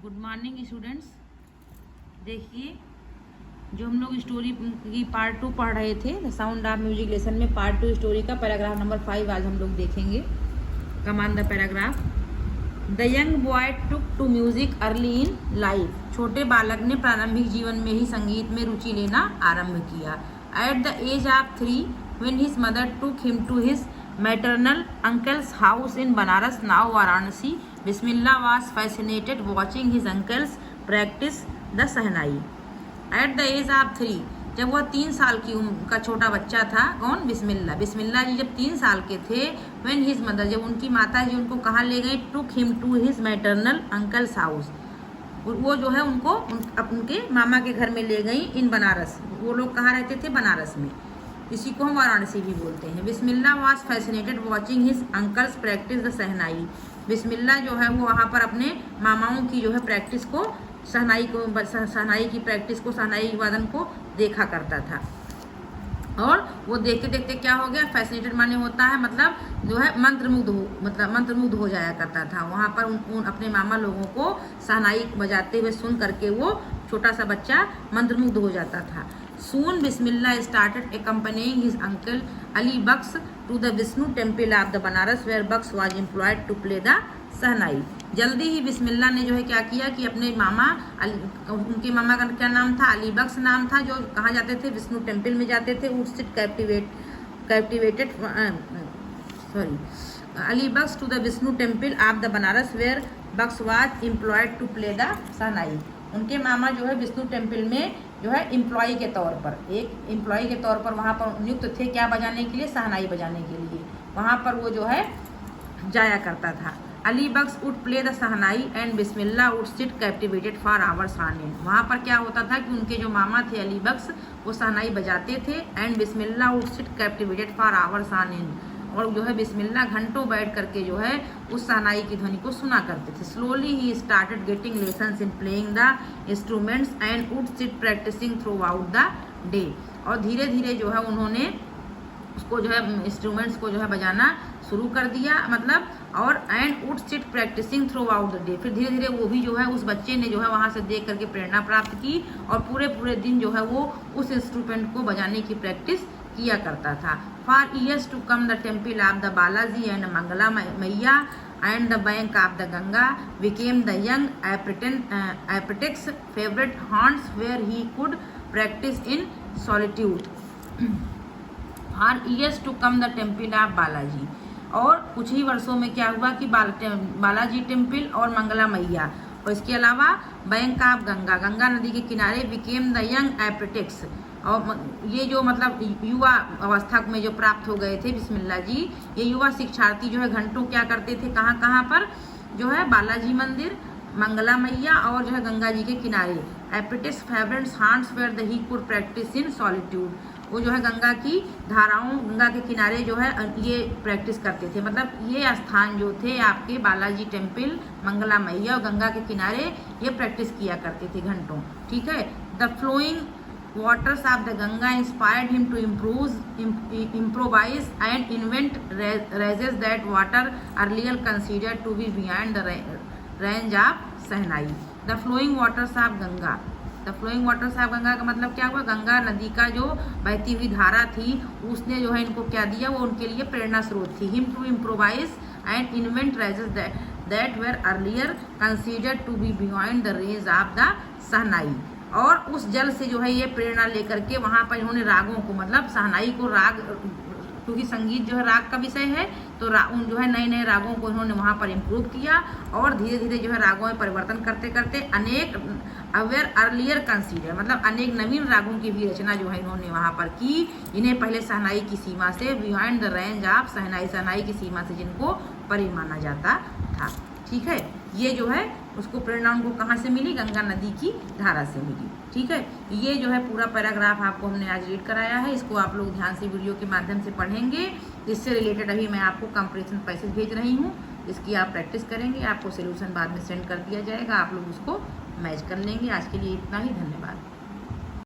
Good morning students. देखिए, जो हम लोग स्टोरी की पार्ट 2 पढ़ रहे थे, the sound of music lesson में पार्ट 2 स्टोरी का पैराग्राफ नंबर 5 आज हम लोग देखेंगे। Come on the paragraph. The young boy took to music early in life. छोटे बालक ने प्रारंभिक जीवन में ही संगीत में रुचि लेना आरंभ किया। At the age of 3 when his mother took him to his maternal uncle's house in Banaras, now Varanasi, Bismillah was fascinated watching his uncles practice the shehnai. At the age of 3, जब वह 3 साल की उम्र का छोटा बच्चा था, कौन? बिस्मिल्लाह जी जब 3 साल के थे, when his mother, जब उनकी माता जी उनको कहाँ ले गई? took him to his maternal uncle's house. वो जो है उनको उनके मामा के घर में ले गई इन बनारस। वो लोग कहाँ रहते थे? बनारस में। इसी को हम वाराणसी भी बोलते हैं। Bismillah was fascinated watching his uncles practice the shehnai. Bismillah जो है वो वहाँ पर अपने मामाओं की जो है प्रैक्टिस को, शहनाई की प्रैक्टिस को, शहनाई वादन को देखा करता था। और वो देखते देखते क्या हो गया? फैसिनेटेड माने होता है मतलब जो है मंत्रमुग्ध हो जाया करता था। वहाँ पर उन अपने मामा लोगों को शहनाई बजाते हुए सुन करके वो छोटा सा बच्चा मंत्रमुग्ध हो जाता था। Soon Bismillah started accompanying his uncle Ali Baks to the Vishnu temple of the Banaras where Baks was employed to play the शहनाई। जल्दी ही बिस्मिल्लाह ने जो है क्या किया कि अपने मामा, उनके मामा का क्या नाम था? अली बख्श नाम था, जो कहाँ जाते थे? विष्णु टेम्पल में जाते थे। Ali Bakhsh to the Vishnu temple of the Banaras where Bakhsh was employed to play the shehnai. उनके मामा जो है विष्णु टेम्पल में जो है एम्प्लॉय के तौर पर, एक एम्प्लॉय के तौर पर वहाँ पर नियुक्त थे। क्या बजाने के लिए? शहनाई बजाने के लिए। वहाँ पर वो जो है जाया करता था। Ali Bakhsh would play the shehnai and Bismillah would sit captivated for hours on end. वहाँ पर क्या होता था कि उनके जो मामा थे अली बख्श, वो शहनाई बजाते थे and Bismillah would sit captivated for hours on and. और जो है बिस्मिल्लाह घंटों बैठ करके जो है उस शहनाई की ध्वनि को सुना करते थे। स्लोली ही started getting lessons in playing the instruments and would sit practicing throughout the day. और धीरे धीरे जो है उन्होंने उसको जो है इंस्ट्रूमेंट्स को जो है बजाना शुरू कर दिया, मतलब और and would sit practicing throughout the day. फिर धीरे धीरे वो भी जो है उस बच्चे ने जो है वहाँ से देख करके प्रेरणा प्राप्त की और पूरे दिन जो है वो उस इंस्ट्रूमेंट को बजाने की प्रैक्टिस किया करता था। For years to come the temple of the Balaji and Mangala Maiya and the bank of the Ganga became the young एपेटिक्स favourite haunts where he could practice in solitude. For years to come the temple of Balaji. और कुछ ही वर्षों में क्या हुआ कि Balaji temple और मंगला मैया और इसके अलावा बैंक ऑफ गंगा, गंगा नदी के किनारे बिकेम द यंग एपेटिक्स। और ये जो मतलब युवा अवस्था में जो प्राप्त हो गए थे बिस्मिल्लाह जी, ये युवा शिक्षार्थी जो है घंटों क्या करते थे? कहाँ पर? जो है बालाजी मंदिर, मंगला मैया और जो है गंगा जी के किनारे। एपिटिक्स favourites haunts where the he could practice in solitude. वो जो है गंगा की धाराओं, गंगा के किनारे जो है ये प्रैक्टिस करते थे। मतलब ये स्थान जो थे आपके बालाजी टेम्पल, मंगला मैया और गंगा के किनारे ये प्रैक्टिस किया करते थे घंटों। ठीक है। The flowing waters of the Ganga inspired him to improvise and invent races that water earlier considered to be beyond the range of shehnai. The flowing waters of Ganga, the flowing waters of Ganga का मतलब क्या हुआ? गंगा नदी का जो बहती हुई धारा थी उसने जो है इनको क्या दिया? वो उनके लिए प्रेरणा स्रोत थी। Him to improvise and invent ragas that were earlier considered to be beyond the range of the shehnai. और उस जल से जो है ये प्रेरणा लेकर के वहाँ पर इन्होंने रागों को, मतलब शहनाई को, राग, क्योंकि संगीत जो है राग का विषय है, तो उन जो है नए नए रागों को इन्होंने वहाँ पर इम्प्रूव किया और धीरे धीरे जो है रागों में परिवर्तन करते करते अनेक अर्लियर कंसीडर, मतलब अनेक नवीन रागों की भी रचना जो है इन्होंने वहाँ पर की। इन्हें पहले शहनाई की सीमा से बियॉन्ड द रेंज ऑफ शहनाई की सीमा से जिनको परे माना जाता था। ठीक है। ये जो है उसको प्रेरणा उनको कहाँ से मिली? गंगा नदी की धारा से मिली। ठीक है। ये जो है पूरा पैराग्राफ आपको हमने आज रीड कराया है। इसको आप लोग ध्यान से वीडियो के माध्यम से पढ़ेंगे। इससे रिलेटेड अभी मैं आपको कंपैरिजन पैसेज भेज रही हूँ, इसकी आप प्रैक्टिस करेंगे। आपको सोल्यूशन बाद में सेंड कर दिया जाएगा, आप लोग उसको मैच कर लेंगे। आज के लिए इतना ही, धन्यवाद।